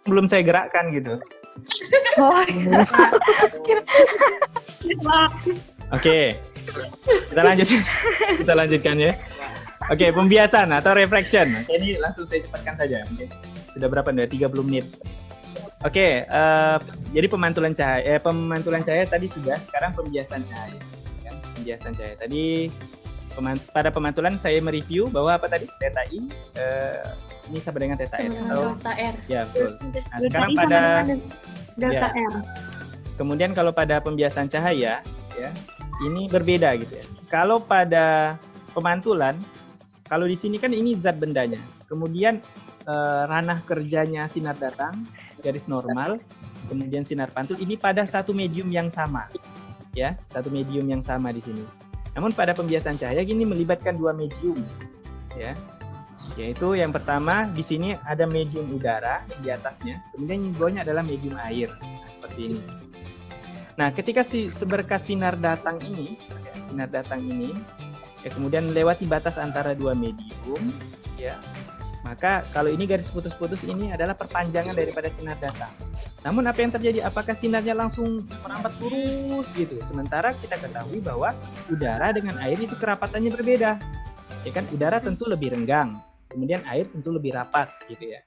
belum saya gerakkan gitu. Oh, Oke, kita lanjutkan ya. Oke, pembiasan atau reflection. Oke, ini langsung saya cepatkan saja. Oke. Sudah berapa nih? 30 menit. Oke, jadi pemantulan cahaya tadi sudah. Sekarang pembiasan cahaya. Kan? Pembiasan cahaya tadi. Pada pemantulan saya mereview bahwa apa tadi? Theta I ini sama dengan theta R atau delta R. ya betul. Nah, sekarang Delta I pada sama dengan delta ya. R. Kemudian kalau pada pembiasan cahaya ya, ini berbeda gitu ya. Kalau pada pemantulan, kalau di sini kan ini zat bendanya. Kemudian ranah kerjanya sinar datang, garis normal, kemudian sinar pantul ini pada satu medium yang sama. Ya, satu medium yang sama di sini. Namun pada pembiasan cahaya ini melibatkan dua medium. Ya. Yaitu yang pertama di sini ada medium udara yang di atasnya, kemudian yang di bawahnya adalah medium air. Nah, seperti ini. Nah, ketika seberkas sinar datang ini, ya kemudian melewati batas antara dua medium, ya, maka kalau ini garis putus-putus ini adalah perpanjangan daripada sinar datang. Namun apa yang terjadi? Apakah sinarnya langsung merambat lurus gitu? Sementara kita ketahui bahwa udara dengan air itu kerapatannya berbeda. Ya kan, udara tentu lebih renggang, kemudian air tentu lebih rapat gitu ya.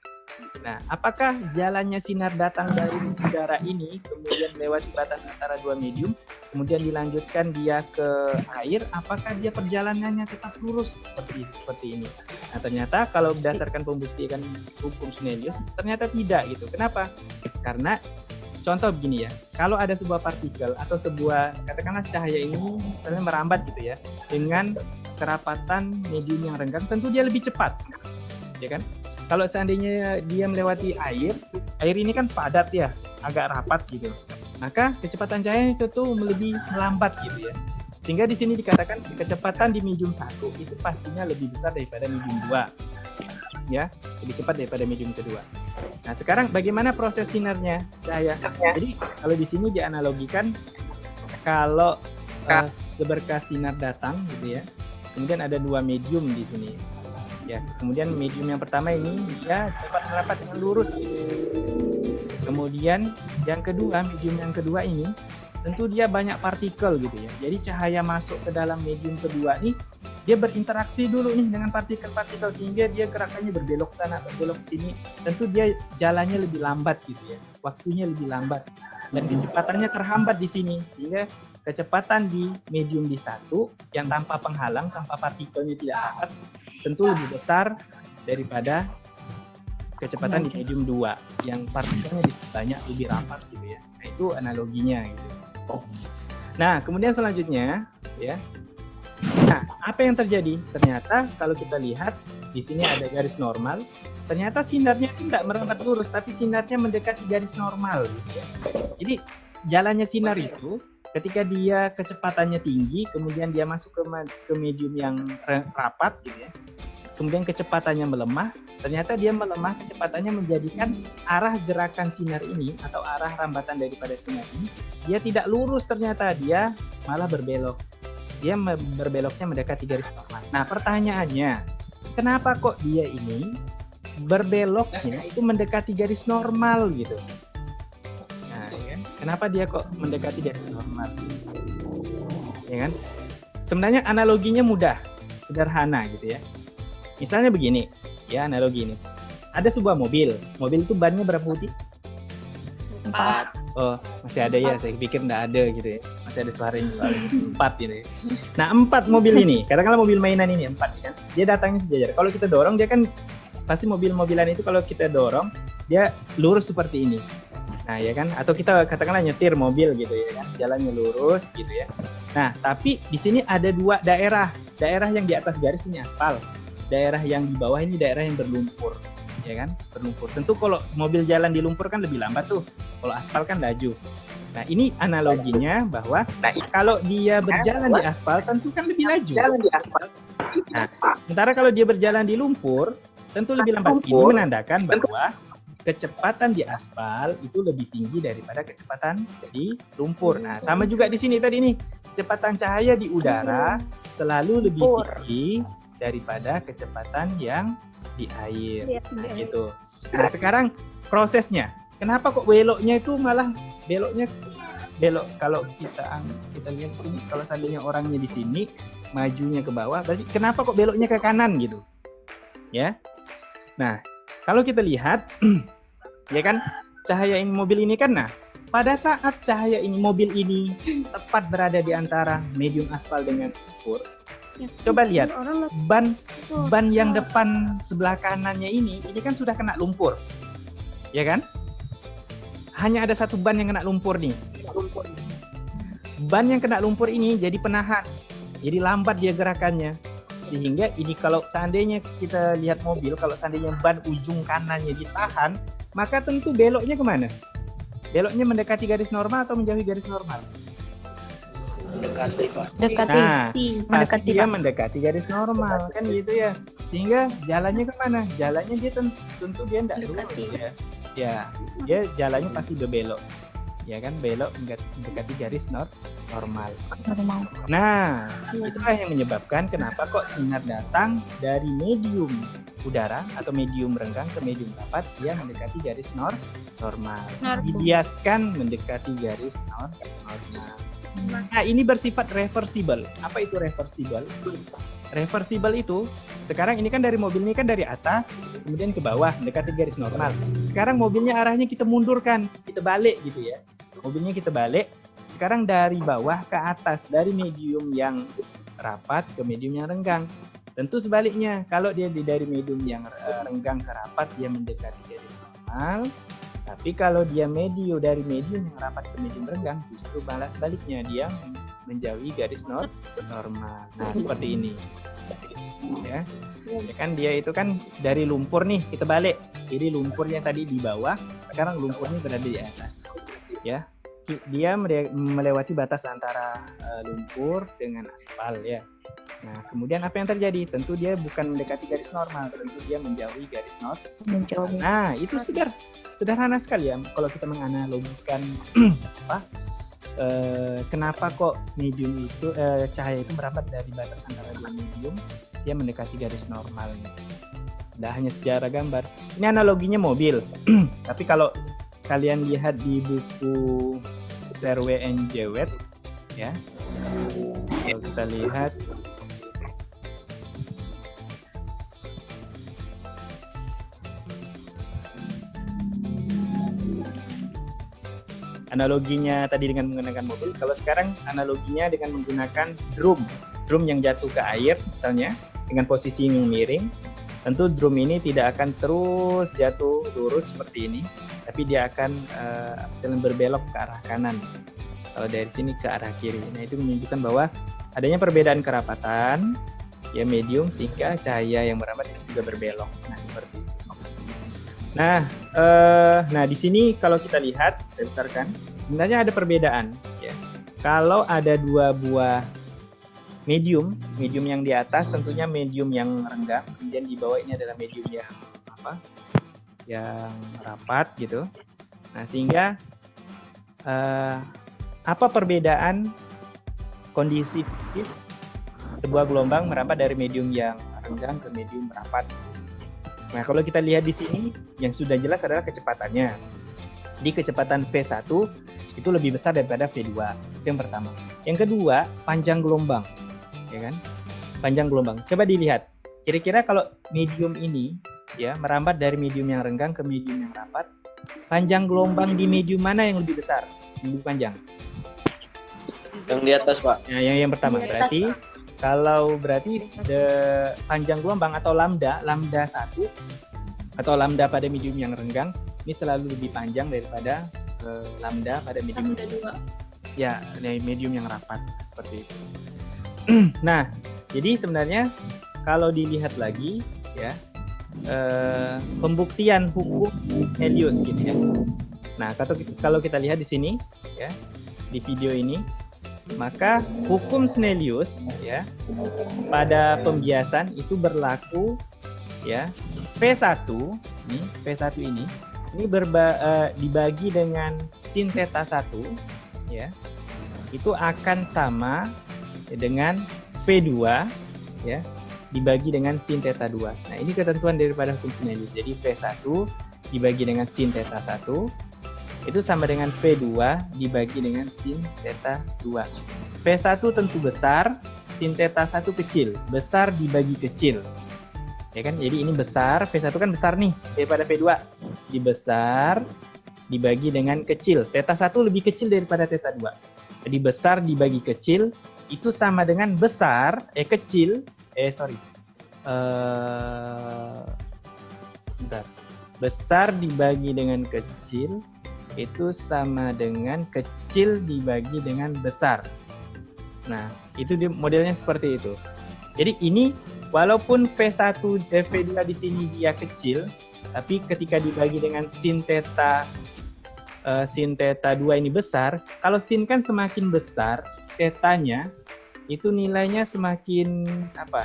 Nah, apakah jalannya sinar datang dari udara ini kemudian melewati batas antara dua medium, kemudian dilanjutkan dia ke air, apakah dia perjalanannya tetap lurus seperti ini? Nah, ternyata kalau berdasarkan pembuktian hukum Snellius, ternyata tidak gitu. Kenapa? Karena contoh begini ya, kalau ada sebuah partikel atau sebuah, katakanlah cahaya ini misalnya merambat gitu ya, dengan kerapatan medium yang renggang, tentu dia lebih cepat, ya kan? Kalau seandainya dia melewati air ini kan padat ya, agak rapat gitu. Maka kecepatan cahaya itu tuh lebih melambat gitu ya. Sehingga di sini dikatakan kecepatan di medium 1 itu pastinya lebih besar daripada medium 2. Ya, lebih cepat daripada medium kedua. Nah, sekarang bagaimana proses sinarnya cahaya? Jadi kalau di sini dianalogikan kalau seberkas sinar datang gitu ya. Kemudian ada dua medium di sini. Ya, kemudian medium yang pertama ini dia dapat merapat dengan lurus gitu. Kemudian yang kedua, medium yang kedua ini tentu dia banyak partikel gitu ya. Jadi cahaya masuk ke dalam medium kedua ini dia berinteraksi dulu nih dengan partikel-partikel sehingga dia gerakannya berbelok sana, berbelok sini. Tentu dia jalannya lebih lambat gitu ya. Waktunya lebih lambat dan kecepatannya terhambat di sini sehingga kecepatan di medium di 1 yang tanpa penghalang, tanpa partikelnya tidak rapat tentu lebih besar daripada kecepatan di medium 2 yang partikelnya banyak lebih rapat gitu ya. Nah, itu analoginya gitu. Nah, kemudian selanjutnya ya. Nah, apa yang terjadi? Ternyata kalau kita lihat di sini ada garis normal, ternyata sinarnya tidak merambat lurus tapi sinarnya mendekati garis normal gitu ya. Jadi jalannya sinar itu ketika dia kecepatannya tinggi, kemudian dia masuk ke medium yang rapat gitu ya. Kemudian kecepatannya melemah, ternyata dia melemah kecepatannya menjadikan arah gerakan sinar ini atau arah rambatan daripada sinar ini dia tidak lurus, ternyata dia malah berbelok. Dia berbeloknya mendekati garis normal. Nah, pertanyaannya, kenapa kok dia ini berbeloknya itu mendekati garis normal gitu? Nah, ya kan? Kenapa dia kok mendekati garis normal? Ya kan? Sebenarnya analoginya mudah, sederhana gitu ya. Misalnya begini, ya analogi ini. Ada sebuah mobil itu bannya berapa putih? 4. Oh, masih ada ya, saya pikir nggak ada gitu ya. Masih ada suaranya 4 gitu ya. Nah, 4 mobil ini, katakanlah mobil mainan ini 4 kan. Dia datangnya sejajar. Kalau kita dorong, dia kan pasti mobil-mobilan itu kalau kita dorong, dia lurus seperti ini. Nah, ya kan? Atau kita katakanlah nyetir mobil gitu ya kan, jalannya lurus gitu ya. Nah, tapi di sini ada dua daerah. Daerah yang di atas garis ini aspal. Daerah yang di bawah ini daerah yang berlumpur, ya kan? Berlumpur. Tentu kalau mobil jalan di lumpur kan lebih lambat tuh. Kalau aspal kan laju. Nah, ini analoginya bahwa kalau dia berjalan di aspal tentu kan lebih laju. Nah, sementara kalau dia berjalan di lumpur tentu lebih lambat. Ini menandakan bahwa kecepatan di aspal itu lebih tinggi daripada kecepatan di lumpur. Nah, sama juga di sini tadi nih. Kecepatan cahaya di udara selalu lebih tinggi daripada kecepatan yang di air. Nah, gitu. Nah, sekarang prosesnya. Kenapa kok beloknya itu malah belok kalau kita lihat di sini, kalau seandainya orangnya di sini majunya ke bawah, berarti kenapa kok beloknya ke kanan gitu? Ya. Nah, kalau kita lihat ya kan cahaya ini mobil ini kan, nah pada saat cahaya ini mobil ini tepat berada di antara medium aspal dengan lumpur, coba lihat ban yang depan sebelah kanannya ini kan sudah kena lumpur, ya kan? Hanya ada satu ban yang kena lumpur nih. Ban yang kena lumpur ini jadi penahan, jadi lambat dia gerakannya. Sehingga ini kalau seandainya kita lihat mobil, kalau seandainya ban ujung kanannya ditahan, maka tentu beloknya kemana? Beloknya mendekati garis normal atau menjauhi garis normal? Mendekati, Pak. Pasti dia mendekati garis normal, kan gitu ya. Sehingga jalannya kemana? Jalannya dia tentu dia tidak lurus ya. Ya, dia jalannya pasti berbelok. Ya kan, belok mendekati garis normal. Nah, itulah yang menyebabkan kenapa kok sinar datang dari medium udara atau medium renggang ke medium rapat, dia mendekati garis normal. Dibiaskan mendekati garis normal. Nah, ini bersifat reversible. Apa itu reversible? Reversible itu, sekarang ini kan dari mobil ini kan dari atas, kemudian ke bawah, mendekati garis normal. Sekarang mobilnya arahnya kita mundurkan, kita balik gitu ya. Mobilnya kita balik, sekarang dari bawah ke atas, dari medium yang rapat ke medium yang renggang. Tentu sebaliknya, kalau dia dari medium yang renggang ke rapat, dia mendekati garis normal. Tapi kalau dia dari medium yang rapat ke medium renggang, justru malah sebaliknya, dia menjauhi garis normal. Nah, seperti ini. Ya kan dia itu kan dari lumpur nih, kita balik. Jadi lumpurnya tadi di bawah, sekarang lumpurnya berada di atas. Ya. Dia melewati batas antara lumpur dengan aspal ya. Nah, kemudian apa yang terjadi? Tentu dia bukan mendekati garis normal, tentu dia menjauhi garis normal. Nah, itu sederhana sekali ya kalau kita menganalogikan kenapa kok medium itu cahaya itu merambat dari batas antara dua medium, dia mendekati garis normal. Tidak hanya secara gambar. Ini analoginya mobil. Tapi kalau kalian lihat di buku Serwe and Jewett ya, kalau kita lihat analoginya tadi dengan menggunakan mobil, kalau sekarang analoginya dengan menggunakan drum yang jatuh ke air misalnya dengan posisi yang miring. Tentu drum ini tidak akan terus jatuh lurus seperti ini, tapi dia akan berbelok ke arah kanan. Kalau dari sini ke arah kiri. Nah, itu menunjukkan bahwa adanya perbedaan kerapatan ya medium sehingga cahaya yang merambat juga berbelok. Nah, seperti itu. Nah, di sini kalau kita lihat, saya besarkan, sebenarnya ada perbedaan ya. Kalau ada dua buah medium yang di atas tentunya medium yang renggang, kemudian di bawah ini adalah medium yang rapat gitu. Nah, sehingga apa perbedaan kondisi fisik sebuah gelombang merambat dari medium yang renggang ke medium rapat? Nah, kalau kita lihat di sini yang sudah jelas adalah kecepatannya. Di kecepatan V1 itu lebih besar daripada V2. Itu yang pertama. Yang kedua, panjang gelombang. Ya kan? Panjang gelombang. Coba dilihat. Kira-kira kalau medium ini ya merambat dari medium yang renggang ke medium yang rapat, panjang gelombang di medium mana yang lebih besar? Lebih panjang? Yang di atas, Pak. Ya, yang pertama berarti panjang gelombang atau lambda 1 atau lambda pada medium yang renggang ini selalu lebih panjang daripada lambda pada medium lambda 2. Ya, medium yang rapat seperti itu. Nah, jadi sebenarnya kalau dilihat lagi ya pembuktian hukum Snellius gitu ya. Nah, kalau kita lihat di sini ya di video ini, maka hukum Snellius ya pada pembiasan itu berlaku ya V1 ini dibagi dengan sin theta 1 ya itu akan sama dengan V2 ya dibagi dengan sin theta 2. Nah, ini ketentuan daripada hukum Snellius. Jadi V1 dibagi dengan sin theta 1 itu sama dengan V2 dibagi dengan sin theta 2. V1 tentu besar, sin theta 1 kecil. Besar dibagi kecil. Ya kan? Jadi ini besar, V1 kan besar nih daripada V2. Di besar dibagi dengan kecil. Theta 1 lebih kecil daripada theta 2. Jadi besar dibagi kecil itu sama dengan besar, Besar dibagi dengan kecil itu sama dengan kecil dibagi dengan besar. Nah, itu modelnya seperti itu. Jadi ini walaupun V1 V2 di sini dia kecil, tapi ketika dibagi dengan sin theta 2 ini besar, kalau sin kan semakin besar, tetanya itu nilainya semakin apa?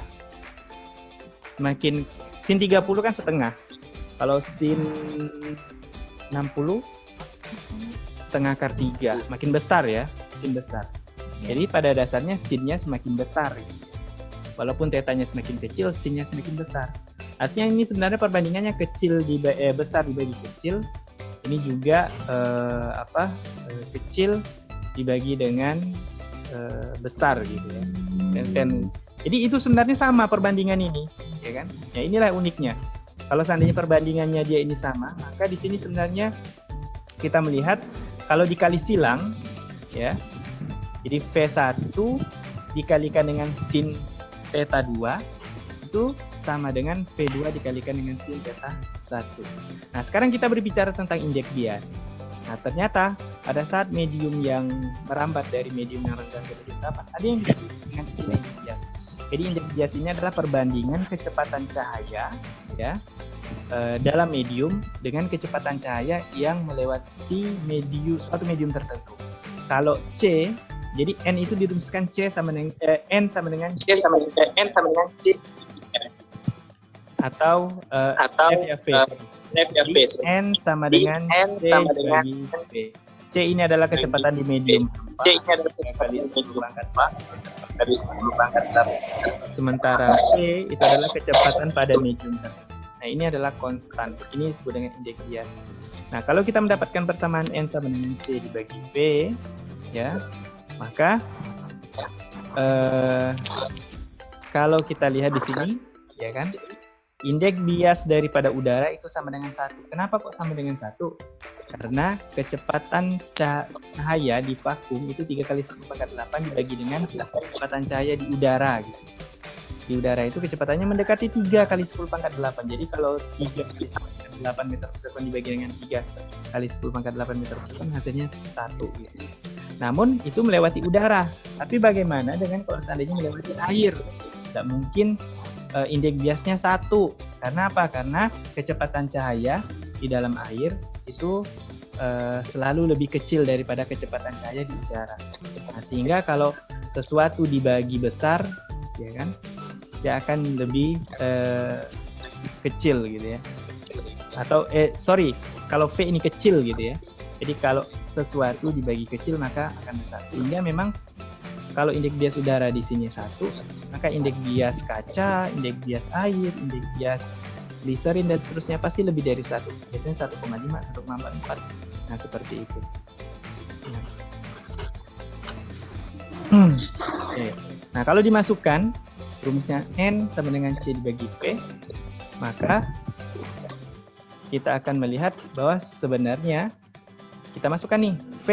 Semakin sin 30 kan setengah. Kalau sin 60 setengah akar 3, makin besar ya, makin besar. Jadi pada dasarnya sinnya semakin besar. Walaupun tetanya semakin kecil, sinnya semakin besar. Artinya ini sebenarnya perbandingannya besar dibagi kecil. Ini juga kecil dibagi dengan besar gitu ya. Jadi itu sebenarnya sama perbandingan ini, ya kan? Ya inilah uniknya. Kalau seandainya perbandingannya dia ini sama, maka di sini sebenarnya kita melihat kalau dikali silang, ya. Jadi V1 dikalikan dengan sin theta 2 itu sama dengan V2 dikalikan dengan sin theta 1. Nah, sekarang kita berbicara tentang indeks bias. Nah, ternyata pada saat medium yang merambat dari medium yang rendah ke medium rapat, ada yang disebut dengan istilah indeks bias. Jadi indeks bias ini adalah perbandingan kecepatan cahaya ya dalam medium dengan kecepatan cahaya yang melewati suatu medium tertentu. Kalau C, jadi N itu dirumuskan N sama dengan C atau F ya V. N sama dengan C bagi V. C ini adalah kecepatan di medium. C ini adalah kecepatan di medium dari 10 pangkat 8. Sementara V itu adalah kecepatan pada medium tertentu. Nah, ini adalah konstan. Ini disebut dengan indeks bias. Nah, kalau kita mendapatkan persamaan N sama dengan C dibagi V, ya, maka kalau kita lihat di sini, ya kan, indeks bias daripada udara itu sama dengan 1. Kenapa kok sama dengan 1? Karena kecepatan cahaya di vakum itu 3 kali 10⁸ dibagi dengan kecepatan cahaya di udara gitu. Di udara itu kecepatannya mendekati 3 kali 10⁸. Jadi kalau 3 kali 10⁸ meter per sekon dibagi dengan 3 kali 10⁸ meter per sekon hasilnya 1 gitu. Namun itu melewati udara. Tapi bagaimana dengan kalau seandainya melewati air? Tidak mungkin indeks biasnya 1. Karena apa? Karena kecepatan cahaya di dalam air itu selalu lebih kecil daripada kecepatan cahaya di udara. Nah, sehingga kalau sesuatu dibagi besar, ya kan, dia akan lebih kecil gitu ya. Atau kalau V ini kecil gitu ya. Jadi kalau sesuatu dibagi kecil maka akan besar. Sehingga memang kalau indeks bias udara di sini 1, maka indeks bias kaca, indeks bias air, indeks bias gliserin dan seterusnya pasti lebih dari 1. Biasanya 1,5, 1,44. Nah, seperti itu. Oke. Nah, kalau dimasukkan rumusnya N sama dengan C dibagi V, maka kita akan melihat bahwa sebenarnya kita masukkan nih V,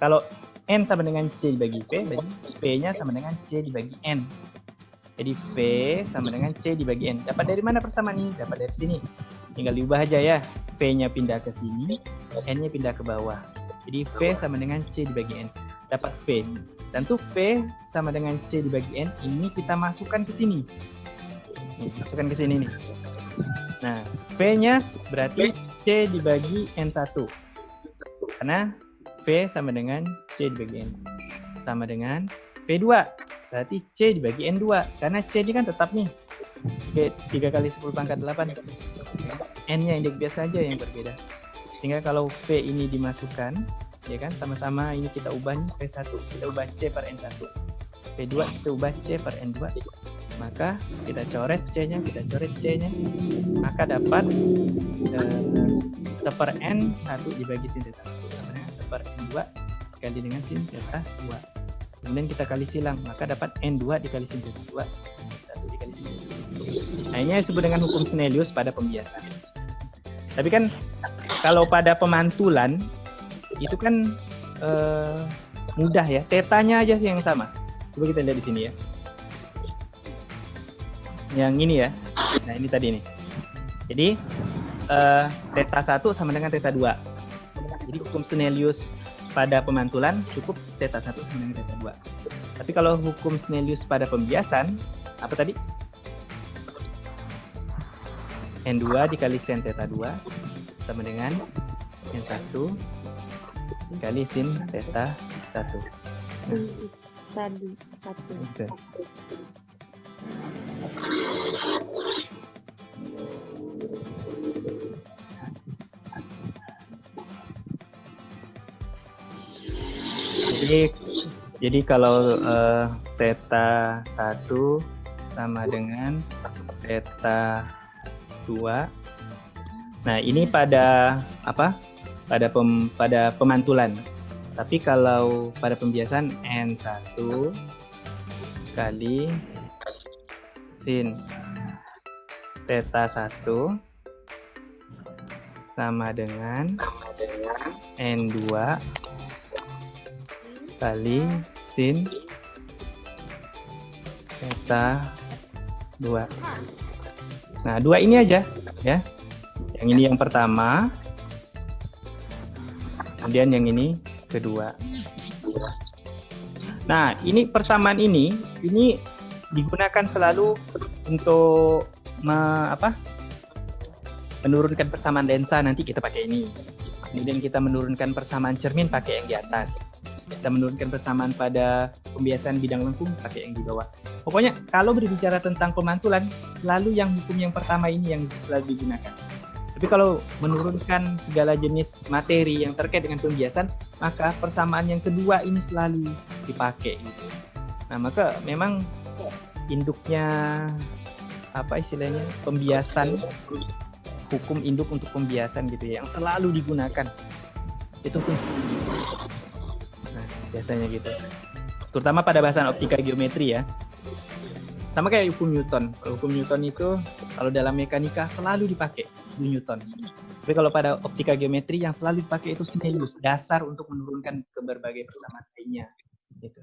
kalau N sama dengan C dibagi V, berarti V-nya sama dengan C dibagi N. Jadi V sama dengan C dibagi N. Dapat dari mana persamaan ini? Dapat dari sini. Tinggal diubah aja ya. V-nya pindah ke sini, N-nya pindah ke bawah. Jadi V sama dengan C dibagi N. Dapat V. Tentu V sama dengan C dibagi N ini kita masukkan ke sini. Masukkan ke sini nih. Nah, V-nya berarti C dibagi N1. Karena V sama dengan C dibagi N. Sama dengan V2. Berarti C dibagi N2. Karena C ini kan tetap nih. 3 kali 10⁸. N-nya indeks bias saja yang berbeda. Sehingga kalau V ini dimasukkan, ya kan, sama-sama ini kita ubah nih V1, kita ubah C per N1. V2 kita ubah C per N2. Maka kita coret C-nya, maka dapat seper N 1 dibagi sin theta 1 sama dengan seper N2 dikali dengan sin theta 2. Kemudian kita kali silang, maka dapat N2 dikali sin theta 2 1 dikali sin theta 2. Nah, ini disebut dengan hukum Snellius pada pembiasan. Tapi kan kalau pada pemantulan itu kan mudah ya, tetanya aja sih yang sama. Coba kita lihat di sini ya. Yang ini ya. Nah, ini tadi nih. Jadi theta 1 sama dengan theta 2. Jadi hukum Snellius pada pemantulan cukup theta 1 sama dengan theta 2. Tapi kalau hukum Snellius pada pembiasan, apa tadi? N2 dikali sin theta 2 sama dengan N1 dikali sin theta 1. Tadi satu. Oke. Jadi kalau theta 1 sama dengan theta 2. Nah, ini pada apa? Pada pemantulan. Tapi kalau pada pembiasan N1 kali sin theta 1 sama dengan N2 kali sin theta 2. Nah, 2 ini aja ya. Yang ini yang pertama, kemudian yang ini kedua. Nah, ini persamaan ini digunakan selalu untuk menurunkan persamaan lensa, nanti kita pakai ini. Kemudian kita menurunkan persamaan cermin pakai yang di atas. Kita menurunkan persamaan pada pembiasan bidang lengkung pakai yang di bawah. Pokoknya kalau berbicara tentang pemantulan, selalu yang hukum yang pertama ini yang selalu digunakan. Tapi kalau menurunkan segala jenis materi yang terkait dengan pembiasan, maka persamaan yang kedua ini selalu dipakai gitu. Nah, maka memang induknya apa istilahnya? Pembiasan, hukum induk untuk pembiasan gitu ya, yang selalu digunakan. Itu pun nah, biasanya gitu. Terutama pada bahasan optika geometri ya. Sama kayak hukum Newton. Kalau hukum Newton itu kalau dalam mekanika selalu dipakai di Newton. Tapi kalau pada optika geometri yang selalu dipakai itu Snellius, dasar untuk menurunkan ke berbagai persamaan lainnya. Gitu.